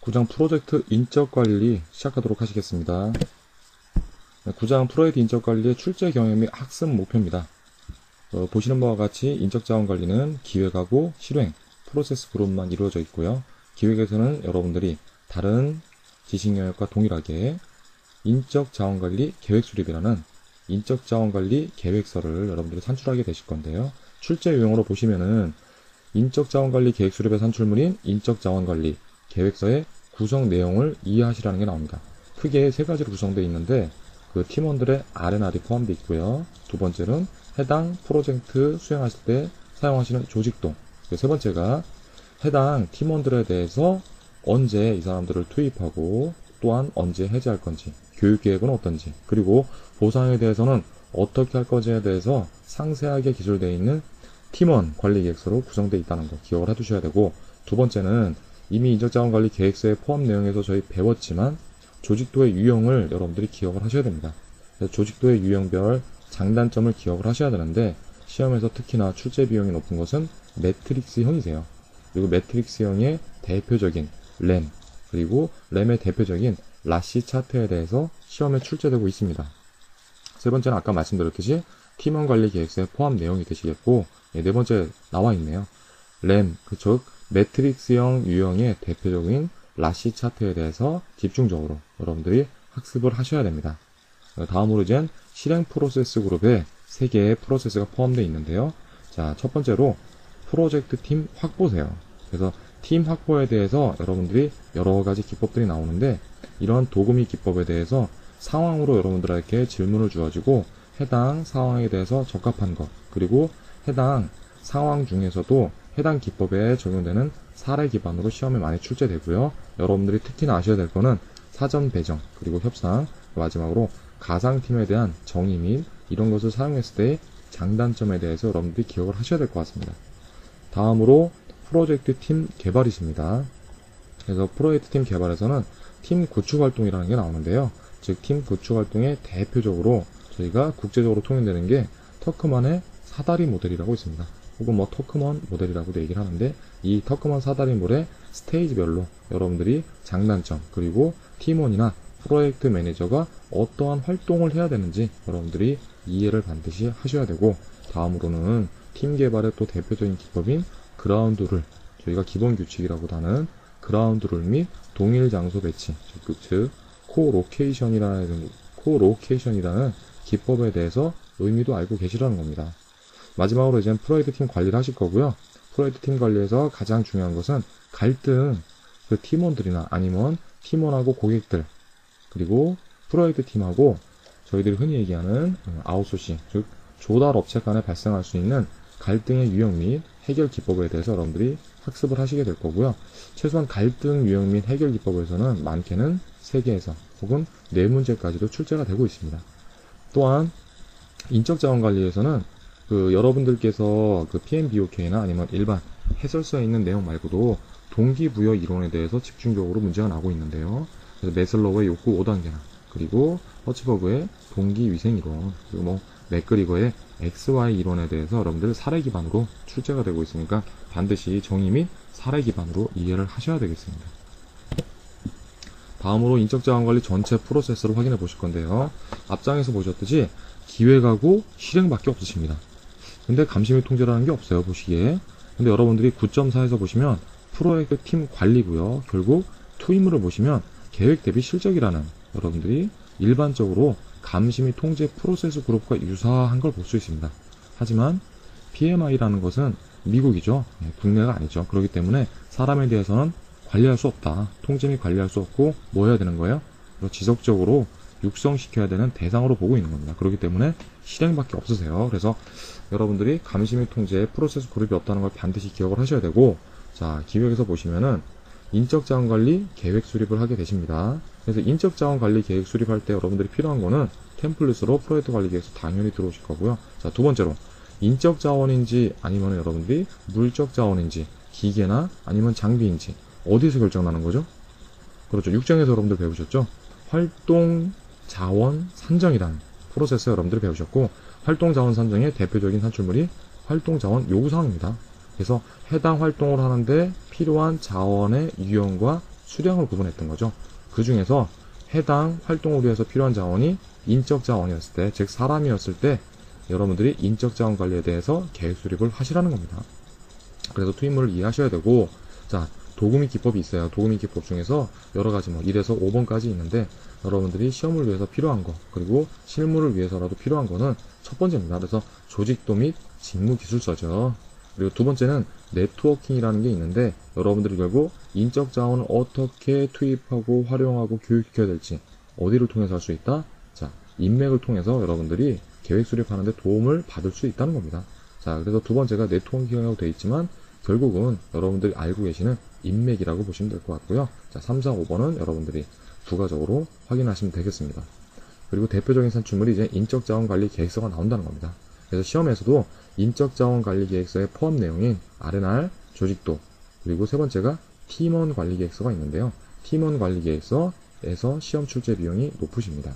9장 프로젝트 인적관리 시작하도록 하시겠습니다. 9장 프로젝트 인적관리의 출제 경험 및 학습 목표입니다. 보시는 바와 같이 인적자원관리는 기획하고 실행, 프로세스 그룹만 이루어져 있고요. 기획에서는 여러분들이 다른 지식 영역과 동일하게 인적자원관리 계획수립이라는 인적자원관리 계획서를 여러분들이 산출하게 되실 건데요. 출제 요령으로 보시면은 인적자원관리 계획수립의 산출물인 인적자원관리 계획서의 구성 내용을 이해하시라는 게 나옵니다. 크게 세 가지로 구성되어 있는데 그 팀원들의 R&R이 포함되어 있고요. 두 번째는 해당 프로젝트 수행하실 때 사용하시는 조직동, 세 번째가 해당 팀원들에 대해서 언제 이 사람들을 투입하고 또한 언제 해제할 건지, 교육계획은 어떤지, 그리고 보상에 대해서는 어떻게 할 건지에 대해서 상세하게 기술되어 있는 팀원 관리 계획서로 구성되어 있다는 거 기억을 해두셔야 되고, 두 번째는 이미 인적자원관리 계획서의 포함 내용에서 저희 배웠지만 조직도의 유형을 여러분들이 기억을 하셔야 됩니다. 조직도의 유형별 장단점을 기억을 하셔야 되는데 시험에서 특히나 출제 비용이 높은 것은 매트릭스형이세요. 그리고 매트릭스형의 대표적인 램, 그리고 램의 대표적인 라시 차트에 대해서 시험에 출제되고 있습니다. 세 번째는 아까 말씀드렸듯이 팀원 관리 계획서의 포함 내용이 되시겠고, 네 번째 나와 있네요. 램, 즉 매트릭스형 유형의 대표적인 라시 차트에 대해서 집중적으로 여러분들이 학습을 하셔야 됩니다. 다음으로 이제 실행 프로세스 그룹에 3개의 프로세스가 포함되어 있는데요. 자, 첫 번째로 프로젝트 팀 확보세요. 그래서 팀 확보에 대해서 여러분들이 여러 가지 기법들이 나오는데 이러한 도구 및 기법에 대해서 상황으로 여러분들에게 질문을 주어지고 해당 상황에 대해서 적합한 것, 그리고 해당 상황 중에서도 해당 기법에 적용되는 사례 기반으로 시험에 많이 출제되고요. 여러분들이 특히나 아셔야 될 거는 사전 배정, 그리고 협상, 마지막으로 가상팀에 대한 정의 및 이런 것을 사용했을 때의 장단점에 대해서 여러분들이 기억을 하셔야 될 것 같습니다. 다음으로 프로젝트 팀 개발이십니다. 그래서 프로젝트 팀 개발에서는 팀 구축 활동이라는 게 나오는데요. 즉 팀 구축 활동의 대표적으로 저희가 국제적으로 통용되는 게 터크만의 사다리 모델이라고 있습니다. 혹은 뭐 터크먼 모델이라고도 얘기를 하는데 이 터크먼 사다리 모델의 스테이지별로 여러분들이 장단점, 그리고 팀원이나 프로젝트 매니저가 어떠한 활동을 해야 되는지 여러분들이 이해를 반드시 하셔야 되고, 다음으로는 팀 개발의 또 대표적인 기법인 그라운드 룰, 저희가 기본 규칙이라고도 하는 그라운드 룰 및 동일 장소 배치, 즉 코로케이션이라는 기법에 대해서 의미도 알고 계시라는 겁니다. 마지막으로 이제 프로젝트 팀 관리를 하실 거고요. 프로젝트 팀 관리에서 가장 중요한 것은 갈등, 그 팀원들이나 아니면 팀원하고 고객들, 그리고 프로젝트 팀하고 저희들이 흔히 얘기하는 아웃소싱, 즉 조달 업체 간에 발생할 수 있는 갈등의 유형 및 해결 기법에 대해서 여러분들이 학습을 하시게 될 거고요. 최소한 갈등 유형 및 해결 기법에서는 많게는 3개에서 혹은 4문제까지도 출제가 되고 있습니다. 또한 인적자원관리에서는 여러분들께서 PMBOK나 아니면 일반 해설서에 있는 내용 말고도 동기부여 이론에 대해서 집중적으로 문제가 나오고 있는데요. 그래서 매슬로우의 욕구 5단계나, 그리고 허츠버그의 동기위생 이론, 그리고 뭐 맥그리거의 XY 이론에 대해서 여러분들 사례 기반으로 출제가 되고 있으니까 반드시 정의 및 사례 기반으로 이해를 하셔야 되겠습니다. 다음으로 인적자원관리 전체 프로세스를 확인해 보실 건데요. 앞장에서 보셨듯이 기획하고 실행밖에 없으십니다. 근데 감시 및 통제라는 게 없어요, 보시기에. 근데 여러분들이 9.4에서 보시면 프로젝트 팀 관리고요. 결국 투입물을 보시면 계획 대비 실적이라는, 여러분들이 일반적으로 감시 및 통제 프로세스 그룹과 유사한 걸 볼 수 있습니다. 하지만 PMI라는 것은 미국이죠. 국내가 아니죠. 그렇기 때문에 사람에 대해서는 관리할 수 없다. 통제 및 관리할 수 없고 뭐 해야 되는 거예요? 지속적으로 육성시켜야 되는 대상으로 보고 있는 겁니다. 그렇기 때문에 실행밖에 없으세요. 그래서 여러분들이 감시 및 통제에 프로세스 그룹이 없다는 걸 반드시 기억을 하셔야 되고, 자, 기획에서 보시면은 인적자원관리 계획 수립을 하게 되십니다. 그래서 인적자원관리 계획 수립할 때 여러분들이 필요한 거는 템플릿으로 프로젝트 관리 계획서 당연히 들어오실 거고요. 자, 두 번째로 인적자원인지 아니면 여러분들이 물적자원인지 기계나 아니면 장비인지 어디서 결정나는 거죠? 그렇죠. 육정에서 여러분들 배우셨죠? 활동자원 산정이라는 프로세스 여러분들이 배우셨고, 활동자원 산정의 대표적인 산출물이 활동자원 요구사항입니다. 그래서 해당 활동을 하는데 필요한 자원의 유형과 수량을 구분했던 거죠. 그 중에서 해당 활동을 위해서 필요한 자원이 인적 자원이었을 때, 즉 사람이었을 때 여러분들이 인적 자원 관리에 대해서 계획 수립을 하시라는 겁니다. 그래서 투입물을 이해하셔야 되고, 자, 도구미 기법이 있어요. 도구미 기법 중에서 여러 가지 1에서 5번까지 있는데 여러분들이 시험을 위해서 필요한 거, 그리고 실무를 위해서라도 필요한 거는 첫 번째입니다. 그래서 조직도 및 직무기술서죠. 그리고 두 번째는 네트워킹이라는 게 있는데 여러분들이 결국 인적 자원을 어떻게 투입하고 활용하고 교육시켜야 될지 어디를 통해서 할 수 있다? 자, 인맥을 통해서 여러분들이 계획 수립하는 데 도움을 받을 수 있다는 겁니다. 자, 그래서 두 번째가 네트워킹이라고 되어 있지만 결국은 여러분들이 알고 계시는 인맥이라고 보시면 될 것 같고요. 자, 3, 4, 5번은 여러분들이 부가적으로 확인하시면 되겠습니다. 그리고 대표적인 산출물이 이제 인적자원관리 계획서가 나온다는 겁니다. 그래서 시험에서도 인적자원관리 계획서의 포함 내용인 R&R, 조직도, 그리고 세 번째가 팀원 관리 계획서가 있는데요. 팀원 관리 계획서에서 시험 출제 비용이 높으십니다.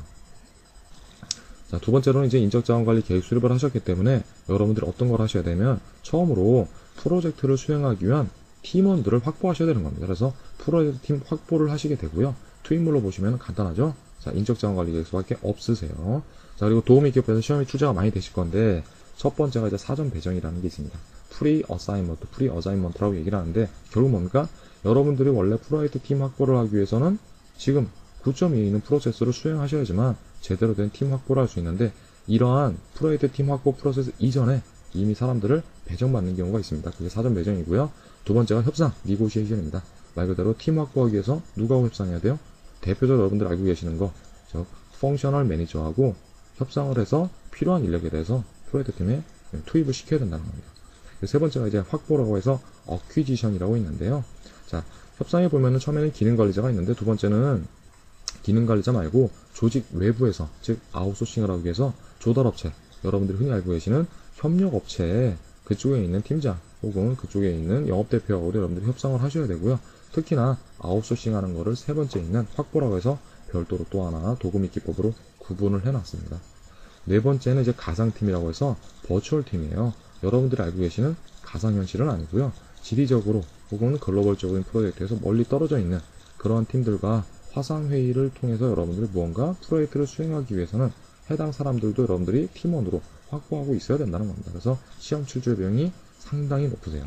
자, 두 번째로는 이제 인적자원관리 계획 수립을 하셨기 때문에 여러분들이 어떤 걸 하셔야 되면 처음으로 프로젝트를 수행하기 위한 팀원들을 확보하셔야 되는 겁니다. 그래서 프로젝트 팀 확보를 하시게 되고요. 투입물로 보시면 간단하죠. 자, 인적자원관리 계획서밖에 없으세요. 자, 그리고 도우미 기업에서 시험이 출제가 많이 되실 건데 첫 번째가 이제 사전 배정이라는 게 있습니다. 프리 어사인먼트라고 얘기를 하는데 결국 뭡니까? 여러분들이 원래 프로젝트 팀 확보를 하기 위해서는 지금 9.2에 있는 프로세스를 수행하셔야지만 제대로 된 팀 확보를 할 수 있는데 이러한 프로젝트 팀 확보 프로세스 이전에 이미 사람들을 배정받는 경우가 있습니다. 그게 사전 배정이고요. 두 번째가 협상, 니고시에이션입니다. 말 그대로 팀 확보하기 위해서 누가 협상해야 돼요? 대표적으로 여러분들 알고 계시는 거, 즉 펑셔널 매니저하고 협상을 해서 필요한 인력에 대해서 프로젝트 팀에 투입을 시켜야 된다는 겁니다. 세 번째가 이제 확보라고 해서 어퀴지션이라고 있는데요. 자, 협상에 보면은 처음에는 기능 관리자가 있는데 두 번째는 기능 관리자 말고 조직 외부에서, 즉 아웃소싱을 하기 위해서 조달업체, 여러분들이 흔히 알고 계시는 협력업체 그쪽에 있는 팀장 혹은 그쪽에 있는 영업대표하고 여러분들이 협상을 하셔야 되고요. 특히나 아웃소싱 하는 거를 세 번째 있는 확보라고 해서 별도로 또 하나 도구미 기법으로 구분을 해놨습니다. 네 번째는 이제 가상팀이라고 해서 버추얼 팀이에요. 여러분들이 알고 계시는 가상현실은 아니고요. 지리적으로 혹은 글로벌적인 프로젝트에서 멀리 떨어져 있는 그러한 팀들과 화상회의를 통해서 여러분들이 무언가 프로젝트를 수행하기 위해서는 해당 사람들도 여러분들이 팀원으로 확보하고 있어야 된다는 겁니다. 그래서 시험 출제 비용이 상당히 높으세요.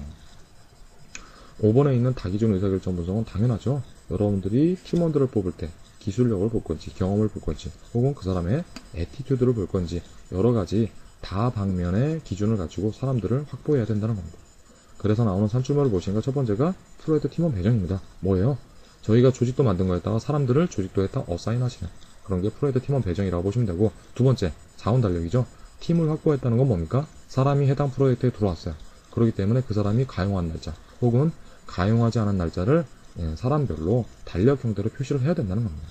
5번에 있는 다기준 의사결정 분석은 당연하죠. 여러분들이 팀원들을 뽑을 때 기술력을 볼 건지 경험을 볼 건지 혹은 그 사람의 애티튜드를 볼 건지 여러 가지 다방면의 기준을 갖추고 사람들을 확보해야 된다는 겁니다. 그래서 나오는 산출물을 보시니까 첫 번째가 프로젝트 팀원 배정입니다. 뭐예요? 저희가 조직도 만든 거에다가 사람들을 조직도에다 어사인하시는 그런 게 프로젝트 팀원 배정이라고 보시면 되고, 두 번째 자원 달력이죠. 팀을 확보했다는 건 뭡니까? 사람이 해당 프로젝트에 들어왔어요. 그렇기 때문에 그 사람이 가용한 날짜 혹은 가용하지 않은 날짜를 사람별로 달력 형태로 표시를 해야 된다는 겁니다.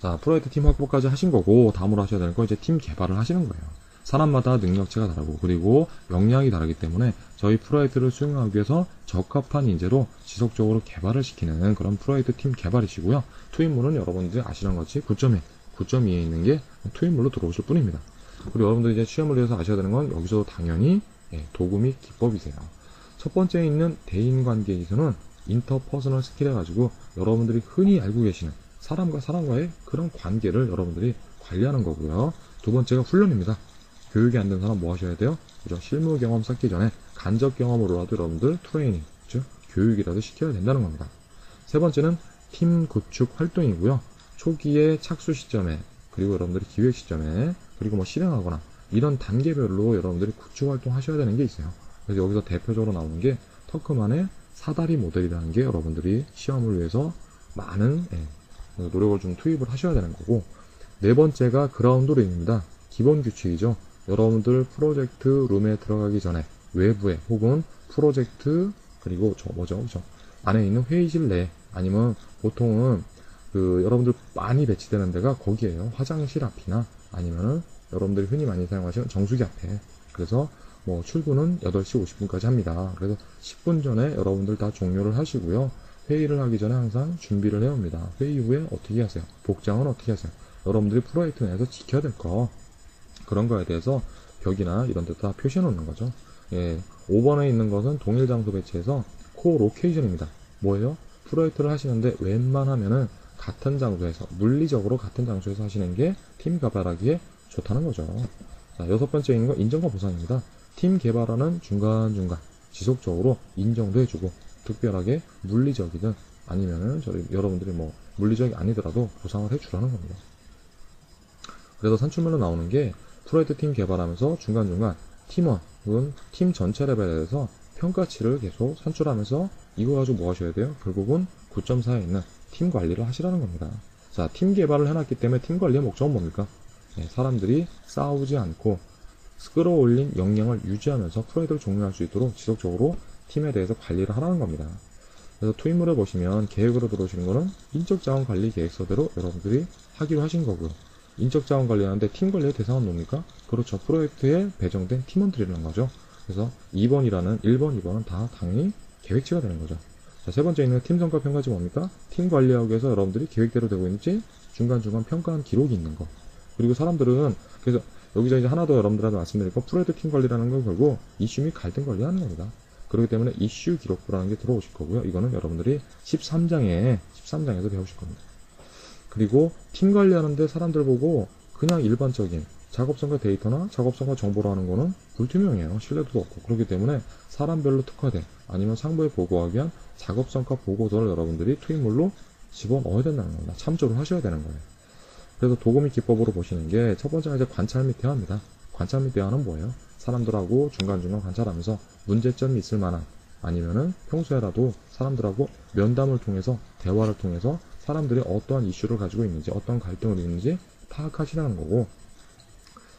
자, 프로젝트 팀 확보까지 하신 거고 다음으로 하셔야 되는 건 이제 팀 개발을 하시는 거예요. 사람마다 능력치가 다르고 그리고 역량이 다르기 때문에 저희 프로젝트를 수행하기 위해서 적합한 인재로 지속적으로 개발을 시키는 그런 프로젝트 팀 개발이시고요. 투입물은 여러분들이 아시는 것이 9.1, 9.2에 있는 게 투입물로 들어오실 뿐입니다. 그리고 여러분들이 이제 시험을 위해서 아셔야 되는 건 여기서도 당연히 도구 및 기법이세요. 첫 번째에 있는 대인관계 기술은 인터퍼스널 스킬 해가지고 여러분들이 흔히 알고 계시는 사람과 사람과의 그런 관계를 여러분들이 관리하는 거고요. 두 번째가 훈련입니다. 교육이 안 된 사람 뭐 하셔야 돼요? 그죠? 실무 경험 쌓기 전에 간접 경험으로라도 여러분들 트레이닝, 즉 교육이라도 시켜야 된다는 겁니다. 세 번째는 팀 구축 활동이고요. 초기의 착수 시점에 그리고 여러분들이 기획 시점에 그리고 뭐 실행하거나 이런 단계별로 여러분들이 구축 활동 하셔야 되는 게 있어요. 그래서 여기서 대표적으로 나오는 게 터크만의 사다리 모델이라는 게 여러분들이 시험을 위해서 많은 노력을 좀 투입을 하셔야 되는 거고, 네 번째가 그라운드 룰입니다. 기본 규칙이죠. 여러분들 프로젝트 룸에 들어가기 전에 외부에 혹은 프로젝트 그리고 안에 있는 회의실 내 아니면 보통은 여러분들 많이 배치되는 데가 거기에요. 화장실 앞이나 아니면은 여러분들이 흔히 많이 사용하시는 정수기 앞에. 그래서 뭐 출근은 8시 50분까지 합니다. 그래서 10분 전에 여러분들 다 종료를 하시고요. 회의를 하기 전에 항상 준비를 해옵니다. 회의 후에 어떻게 하세요? 복장은 어떻게 하세요? 여러분들이 프로젝트 내에서 지켜야 될 거, 그런 거에 대해서 벽이나 이런 데 다 표시해 놓는 거죠. 예, 5번에 있는 것은 동일 장소 배치에서 코 로케이션입니다. 뭐예요? 프로젝트를 하시는데 웬만하면은 같은 장소에서, 물리적으로 같은 장소에서 하시는 게 팀 개발하기에 좋다는 거죠. 자, 여섯 번째 있는 거 인정과 보상입니다. 팀 개발하는 중간중간 지속적으로 인정도 해주고, 특별하게 물리적이든 아니면은 여러분들이 뭐 물리적이 아니더라도 보상을 해주라는 겁니다. 그래서 산출물로 나오는 게 프로젝트 팀 개발하면서 중간중간 팀원, 팀 전체 레벨에 대해서 평가치를 계속 산출하면서 이거 가지고 뭐 하셔야 돼요? 결국은 9.4에 있는 팀 관리를 하시라는 겁니다. 자, 팀 개발을 해놨기 때문에 팀 관리의 목적은 뭡니까? 네, 사람들이 싸우지 않고 끌어올린 역량을 유지하면서 프로젝트를 종료할 수 있도록 지속적으로 팀에 대해서 관리를 하라는 겁니다. 그래서 투입물에 보시면 계획으로 들어오시는 거는 인적자원 관리 계획서대로 여러분들이 하기로 하신 거고요. 인적자원 관리하는데 팀 관리의 대상은 뭡니까? 그렇죠. 프로젝트에 배정된 팀원들이라는 거죠. 그래서 2번이라는 1번, 2번은 다 당연히 계획치가 되는 거죠. 자, 세 번째 있는 팀 성과 평가지 뭡니까? 팀 관리하기 위해서 여러분들이 계획대로 되고 있는지 중간중간 평가한 기록이 있는 거. 그리고 사람들은, 그래서 여기서 이제 하나 더 여러분들한테 말씀드릴 거, 프로젝트 팀 관리라는 건 결국 이슈 및 갈등 관리하는 겁니다. 그렇기 때문에 이슈 기록부라는 게 들어오실 거고요. 이거는 여러분들이 13장에서 배우실 겁니다. 그리고 팀 관리하는데 사람들 보고 그냥 일반적인 작업성과 데이터나 작업성과 정보로 하는 거는 불투명해요. 신뢰도도 없고. 그렇기 때문에 사람별로 특화된 아니면 상부에 보고하기 위한 작업성과 보고서를 여러분들이 투입물로 집어넣어야 된다는 겁니다. 참조를 하셔야 되는 거예요. 그래서 도구 및 기법으로 보시는 게 첫 번째가 이제 관찰 및 대화입니다. 관찰 및 대화는 뭐예요? 사람들하고 중간중간 관찰하면서 문제점이 있을 만한, 아니면은 평소에라도 사람들하고 면담을 통해서, 대화를 통해서 사람들이 어떠한 이슈를 가지고 있는지, 어떤 갈등을 있는지 파악하시라는 거고.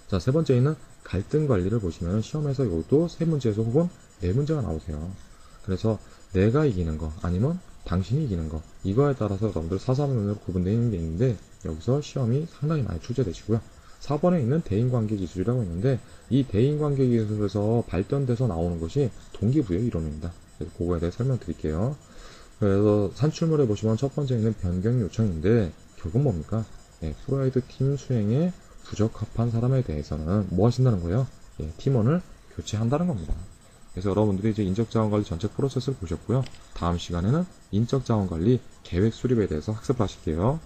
자, 세 번째 있는 갈등 관리를 보시면 시험에서 이것도 세 문제에서 혹은 네 문제가 나오세요. 그래서 내가 이기는 거 아니면 당신이 이기는 거, 이거에 따라서 여러분들 사사면으로 구분되어 있는 게 있는데, 여기서 시험이 상당히 많이 출제되시고요. 4번에 있는 대인관계 기술이라고 있는데, 이 대인관계 기술에서 발전돼서 나오는 것이 동기부여 이론입니다. 그래서 그거에 대해 설명드릴게요. 그래서 산출물에 보시면 첫 번째 있는 변경 요청인데, 결국은 뭡니까? 네, 프로젝트 팀 수행에 부적합한 사람에 대해서는 뭐 하신다는 거예요? 네, 팀원을 교체한다는 겁니다. 그래서 여러분들이 이제 인적자원관리 전체 프로세스를 보셨고요. 다음 시간에는 인적자원관리 계획 수립에 대해서 학습을 하실게요.